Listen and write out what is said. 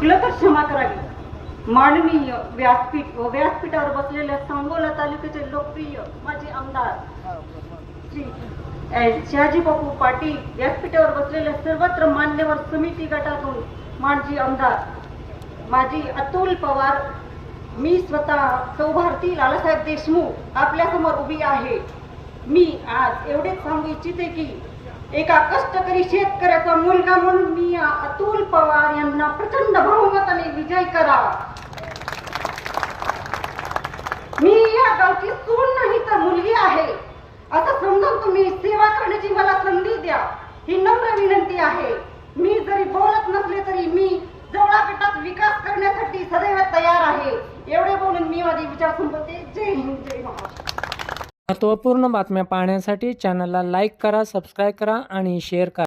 चुकलं तर क्षमा करावी। माननीय व्यासपीठावर बसलेल्या सांगोला तालुक्याचे लोकप्रिय माजी आमदार श्री शहाजी बापू पाटील, व्यासपीठावर बसलेल्या सर्वत्र मान्यवर समिती गटातून माजी आमदार माजी अतुल पवार, मी स्वतः सौ भारती लालासाहेब देशमुख आपल्यासमोर उभी आहे। मी आज एवढेच सांगू इच्छिते की एका कष्टकरी शेतकऱ्याचा मुलगा म्हणून मी अतुल पवार यांना प्रचंड बहुमताने विजय करा। मी या गावची सून नाही तर मुलगी आहे असं समजून तुम्ही सेवा करण्याची मला संधी द्या, ही नम्र विनंती आहे। मी जरी बोलत नसले तरी मी जवळा गटात विकास करण्यासाठी सदैव तयार आहे। एवढे बोलून मी माझे विचार संपवते। जय हिंद, जय महाराष्ट्र। महत्त्वपूर्ण बातम्या पाहण्यासाठी चॅनलला लाईक करा, सबस्क्राईब करा आणि शेअर करा।